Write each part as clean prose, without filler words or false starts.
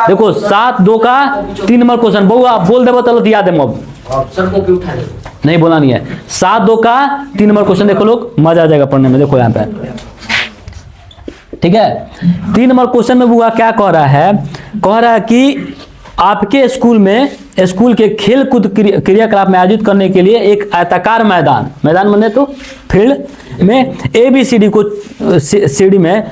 देखो 7 2 का 3 number question बहुआ आप बोल देबो चलो याद है अब ऑप्शन को भी उठा ले। नहीं बोला नहीं है। 7 2 का 3 नंबर क्वेश्चन देखो लोग, मजा आ जाएगा पढ़ने में। देखो यहाँ पे ठीक है, 3 नंबर क्वेश्चन में बुआ क्या कह रहा है, कह रहा है कि आपके स्कूल में स्कूल के खेल कूद क्रियाकलाप में आयोजित करने के लिए एक आयताकार मैदान बने तो फील्ड में ABCD को सीढ़ी में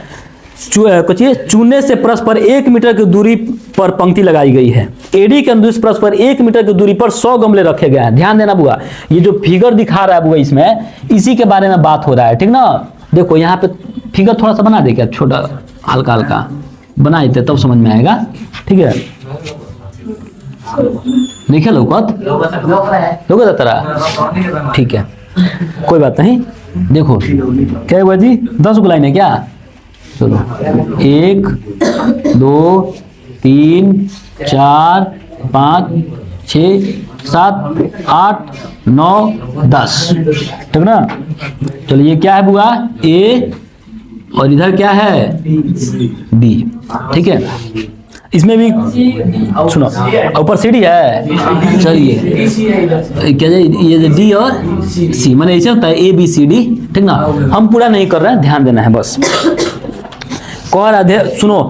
चूने से परस्पर 1 मीटर की दूरी पर पंक्ति लगाई गई है। एडी के अनुदिश परस्पर 1 मीटर की दूरी पर 100 गमले रखे गए हैं। ध्यान देना बुआ, ये जो फिगर दिखा रहा है बुआ इसमें इसी के बारे में बात हो रहा है, ठीक ना। देखो यहाँ पे फिगर थोड़ा सा बना दे क्या, छोटा हल्का हल्का बना देते तब समझ में आएगा, ठीक है। देखे लोगत तरह, ठीक है कोई बात नहीं। देखो क्या हुआ जी, 10 गो लाइन है क्या, चलो 1 2 3 4 5 6 7 8 9 10, ठीक ना। चलो ये क्या है बुआ, A और इधर क्या है B, ठीक है। इसमें भी सुनो ऊपर सीढ़ी है, चलिए क्या ये D और C माने ऐसे होता है ABCD, ठीक ना। हम पूरा नहीं कर रहे हैं, ध्यान देना है बस। कह रहा सुनो,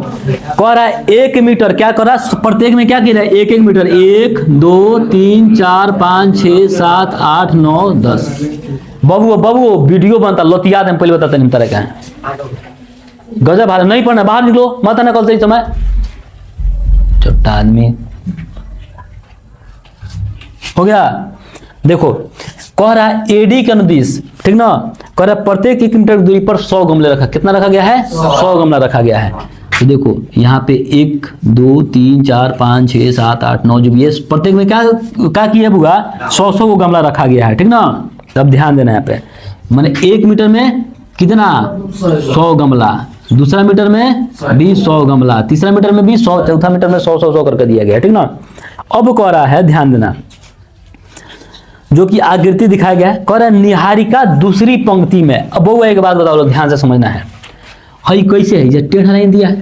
कह रहा है 1 मीटर, क्या कर रहा है प्रत्येक में क्या किया है 1 मीटर, 1 2 3 4 5 6 7 8 9 10। बाबू वीडियो बनता लतिया दे, पहले बताते नहीं तरह का है गजब हाल नहीं पढ़ना, बाहर निकलो मत ना कल सही समय, छोटा आदमी हो गया। देखो कह रहा है एडी के अनुदिश, ठीक ना, कह रहा है प्रत्येक 1 मीटर की दूरी पर 100 गमले रखा, कितना रखा गया है 100 गमला रखा गया है। तो देखो यहाँ पे 1 2 3 4 5 6 7 8 9 जो भी है प्रत्येक में क्या किया बुआ 100 को गमला रखा गया है, ठीक ना। तब ध्यान देना यहाँ पे, माने 1 मीटर में कितना 100 गमला, दूसरा मीटर में भी 100 गमला, तीसरा मीटर में भी 100, चौथा मीटर में 100 करके दिया गया है, ठीक ना। अब कह रहा है ध्यान देना, जो कि आकृति दिखाया गया है, कह रहा है निहारिका दूसरी पंक्ति में। अब वो एक बात बताओ लोग, ध्यान से समझना है, हई कैसे है, ये टेढ़ा लाइन दिया है,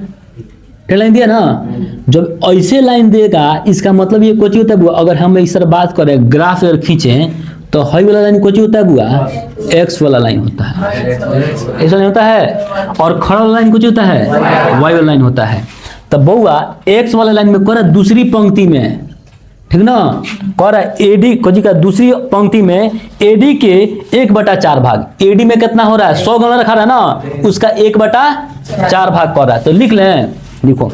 टेढ़ा लाइन दिया ना, जब ऐसे लाइन देगा इसका मतलब ये कुछ होता है बुआ, अगर हम इस तरह बात करें ग्राफ अगर खींचें तो हई वाला लाइन कुछ होता है बुआ एक्स वाला लाइन होता है, ऐसा नहीं होता है, और खड़ा वाला लाइन कुछ होता है वाई वाला लाइन होता है। तब बउआ एक्स वाला लाइन में कह दूसरी पंक्ति में, ठीक ना, कह रहा है एडी कोजी का दूसरी पंक्ति में एडी के 1/4 भाग, एडी में कितना हो रहा है 100 गमला रखा रहा है ना, उसका 1/4 भाग कर रहा है। तो लिख लें, लिखो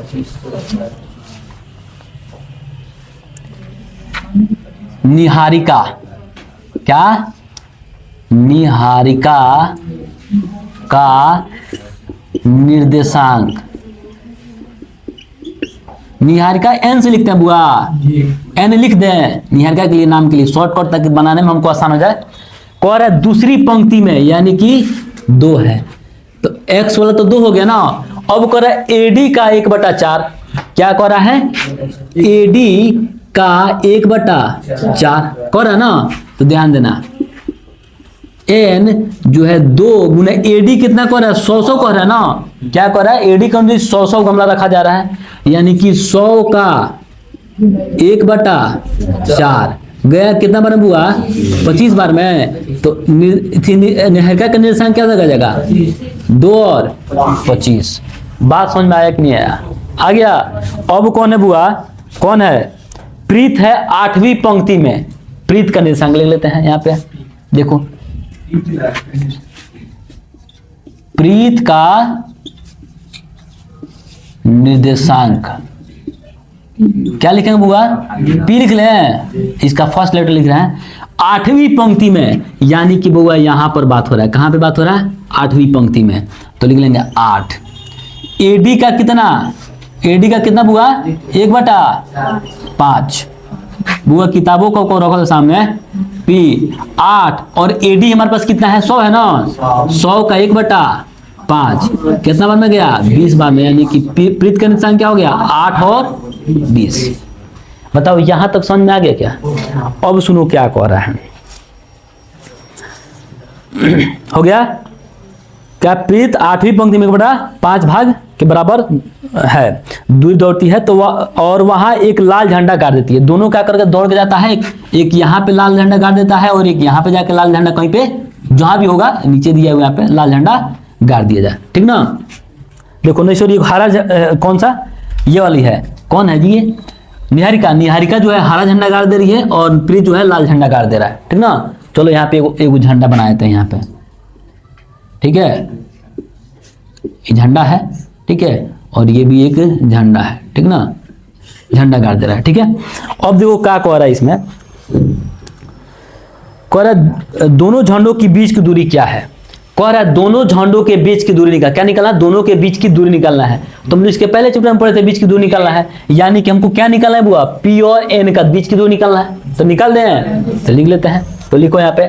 निहारिका, क्या निहारिका का निर्देशांक, निहारिका एन से लिखते हैं बुआ, एन लिख दें निहारिका के लिए, नाम के लिए शॉर्टकट तक बनाने में हमको आसान हो जाए। कह रहा है दूसरी पंक्ति में यानी कि 2 है, तो एक्स वाला तो 2 हो गया ना। अब कह रहा है एडी का 1/4, क्या कह रहा है एडी का 1/4 कह रहा है ना। तो ध्यान देना एन जो है 2 गुना एडी कितना कह रहा है 100 कह रहा है ना, क्या कह रहा है एडी का 100 गमला रखा जा रहा है, यानी कि 100 का 1/4 गया कितना बार बुआ 25 बार में। तो निहारिका का निर्देशांक क्या जाएगा 2 और 25। बात समझ में आया कि नहीं आया, आ गया। अब कौन है बुआ, कौन है प्रीत है 8वीं पंक्ति में, प्रीत का निर्देशांक ले लेते हैं यहाँ पे, देखो प्रीत का निर्देशांक क्या लिखेंगे बुआ, पी लिख लें, इसका फर्स्ट लेटर लिख रहे हैं 8वीं पंक्ति में, यानी कि बुआ यहां पर बात हो रहा है, कहां पे बात हो रहा है 8वीं पंक्ति में, तो लिख लेंगे 8। एडी का कितना, एडी का कितना बुआ 1/5, बुआ किताबों को रखो सामने, पी 8 और एडी हमारे पास कितना है 100 है ना, 100 का 1/5 कितना बार में गया 20 बार में, यानी कि प्रीत का निर्देशांक क्या हो गया 8 और 20। बताओ यहां तक समझ में आ गया क्या। अब सुनो क्या कह रहा है, हो गया क्या प्रीत 8वीं पंक्ति में बड़ा 5 भाग के बराबर है, दूरी दौड़ती है तो वह और वहां एक लाल झंडा गाड़ देती है। दोनों क्या करके दौड़ के जाता है, एक यहाँ पे लाल झंडा गाड़ देता है और एक यहाँ पे जाके लाल झंडा कहीं पे जहां भी होगा नीचे दिया हुआ यहाँ पे लाल झंडा गाड़ दिया जाए, ठीक ना। देखो नैश्वरी हरा कौन सा, ये वाली है, कौन है जी ये, निहारिका। निहारिका जो है हरा झंडा गाड़ दे रही है और प्रीत जो है लाल झंडा गाड़ दे रहा है, ठीक ना। चलो यहाँ पे एक झंडा बनाए थे यहाँ पे, ठीक है, ये झंडा है, ठीक है, और ये भी एक झंडा है, ठीक ना, झंडा गाड़ दे रहा है, ठीक है। अब देखो क्या कह रहा है इसमें, कह रहा है दोनों झंडों की बीच की दूरी क्या है। कह रहा है दोनों झंडों के बीच की दूरी निकाल, क्या निकालना है, दोनों के बीच की दूरी निकालना है। तुमने इसके पहले चैप्टर में पढ़े थे बीच की दूरी निकालना है, यानी कि हमको क्या निकालना है बुआ, पी और एन का बीच की दूरी निकालना है। तो निकाल दें, तो लिख लेते हैं। तो लिखो यहाँ पे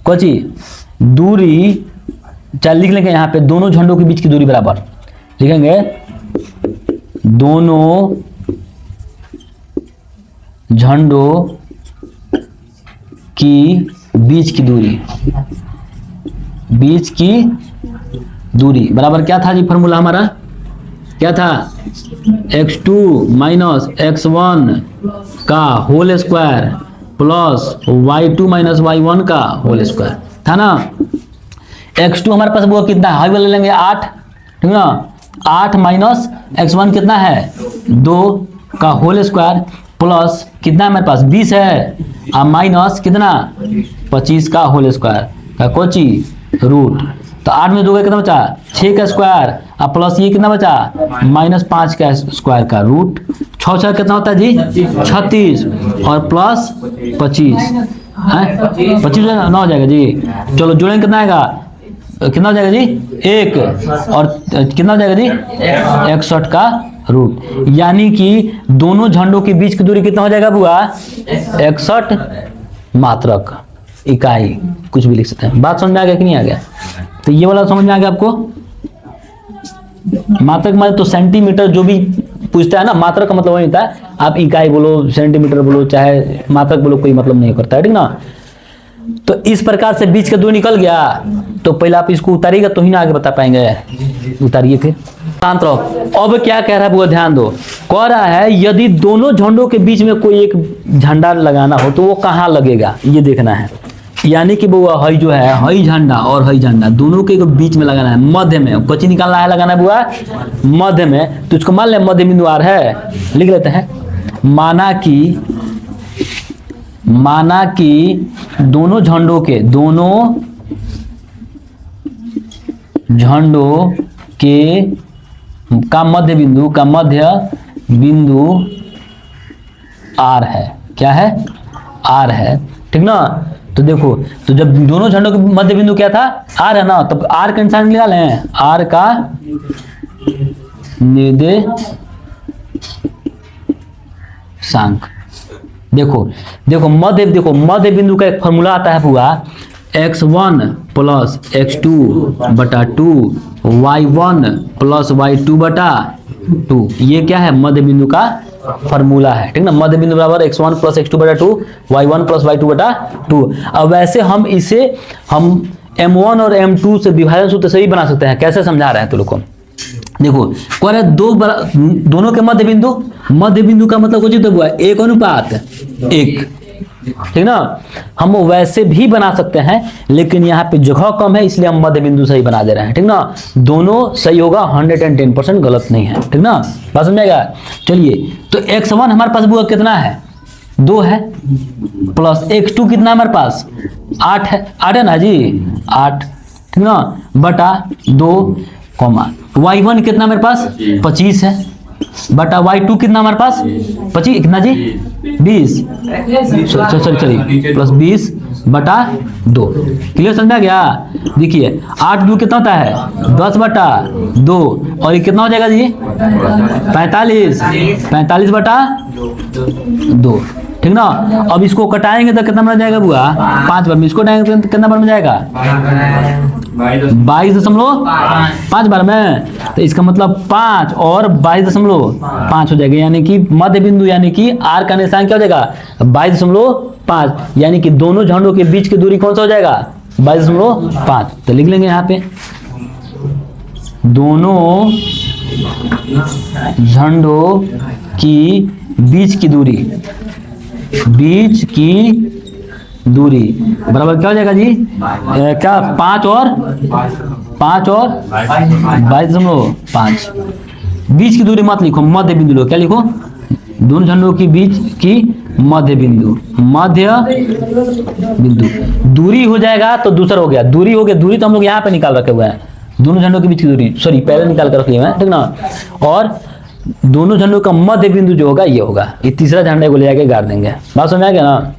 कोची दूरी, चाहे लिख लेंगे यहाँ पे दोनों झंडों के बीच की दूरी बराबर, लिखेंगे दोनों झंडों की बीच की दूरी, बीच की दूरी बराबर क्या था जी, फॉर्मूला हमारा क्या था, x2 माइनस x1 का whole square plus y2 minus y1 का होल स्क्वायर था ना। x2 हमारे पास वो कितना है, हाई ले लेंगे 8, ठीक ना, 8 माइनस x1 कितना है 2 का होल स्क्वायर प्लस कितना है हमारे पास 20 है, और माइनस कितना 25 का होल स्क्वायर का कोची रूट। तो 8 में 2 का कितना बचा 6 का स्क्वायर, और प्लस ये कितना बचा -5 का स्क्वायर का रूट। 6 6 कितना होता है जी 36 और प्लस 25 है 25 9 हो जाएगा जी। चलो जोड़ेंगे कितना आएगा, कितना हो जाएगा जी 1 और कितना हो जाएगा जी 61 का रूट, यानी कि दोनों झंडों के बीच की दूरी कितना हो जाएगा बुआ 61 मात्रक इकाई, कुछ भी लिख सकते हैं। बात समझ में आ गया कि नहीं आ गया, तो ये वाला समझ में आ गया आपको। मात्रक मतलब तो सेंटीमीटर जो भी पूछता है ना, मात्रक का मतलब वही होता है, आप इकाई बोलो सेंटीमीटर बोलो चाहे मात्रक बोलो कोई मतलब नहीं करता है, ठीक ना। तो इस प्रकार से बीच का दूरी निकल गया, तो पहले आप इसको उतारिएगा तो ही ना आगे बता पाएंगे, उतारिए फिर शांत रहो। अब क्या कह रहा है वो ध्यान दो, कह रहा है यदि दोनों झंडों के बीच में कोई एक झंडा लगाना हो तो वो कहाँ लगेगा ये देखना है, यानी कि वो हई जो है हई झंडा और हई झंडा दोनों के बीच में लगाना है, मध्य में कच्ची निकालना है, लगाना है बुआ मध्य में। तो इसको मान ले मध्य बिंदु आर है, लिख लेते हैं माना कि दोनों झंडों के का मध्य बिंदु आर है, क्या है आर है, ठीक ना। तो देखो तो जब दोनों झंडों के मध्य बिंदु क्या था आर है ना, तब आर का निशान निकाल लें, आर का निर्देशांक। देखो मध्य बिंदु का एक फॉर्मूला आता है पूरा x1 प्लस x2 बटा 2 y1 प्लस y2 बटा 2, ये क्या है मध्य बिंदु का फॉर्मूला है, ठीक ना। मध्य बिंदु बराबर x1 प्लस x2 बटा 2 y1 प्लस y2 बटा 2। अब वैसे हम इसे m1 और m2 से विभाजन सूत्र से भी बना सकते हैं, कैसे समझा रहे हैं तो लोग को देखो, कह रहे दोनों के मध्य बिंदु का मतलब कुछ तो हुआ 1 अनुपात 1, ठीक ना। हम वैसे भी बना सकते हैं लेकिन यहाँ पे जगह कम है इसलिए हम मध्य बिंदु सही बना दे रहे हैं, ठीक ना। दोनों सही होगा, 110% गलत नहीं है, ठीक ना। बात समझेगा। चलिए तो x1 हमारे पास बुआ कितना है 2 है, प्लस x2 कितना हमारे पास 8 है ना जी 8, ठीक ना, बटा 2 कॉमा y1 कितना मेरे पास 25 है, बटा y2 कितना हमारे पास 25 कितना जी 20 चलिए प्लस 20 बटा 2। क्लियर समझा गया। देखिए 8 2 कितना होता है 10 बटा 2 और ये कितना हो जाएगा जी 45 बटा 2, ठीक ना। अब इसको कटाएंगे तो कितना बन जाएगा बुआ 5 बार में, इसको कटाएंगे तो कितना बार में जाएगा 22.5 बार में, तो इसका मतलब 5 और 22.5 हो जाएगा, यानी कि मध्य बिंदु यानी कि आर का निशान क्या हो जाएगा 22.5, यानी कि दोनों झंडों के बीच की दूरी कौन सा हो जाएगा 22.5। तो लिख लेंगे यहाँ पे दोनों झंडों की बीच की दूरी बराबर क्या हो जाएगा जी? क्या 5 और 22.5। बीच की दूरी मत लिखो, मध्य बिंदु लो। क्या लिखो? दोनों झंडों के बीच की मध्य बिंदु दूरी हो जाएगा तो दूसरा हो गया। दूरी हो गया, दूरी तो हम लोग यहाँ पे निकाल रखे हुए हैं, दोनों झंडों के बीच की दूरी, सॉरी पहले निकाल कर रखे हुए हैं, ठीक ना। और दोनों झंडों का मध्य बिंदु जो होगा ये होगा, ये तीसरा झंडे को ले जाके गाड़ देंगे। बात समझ आ गया ना?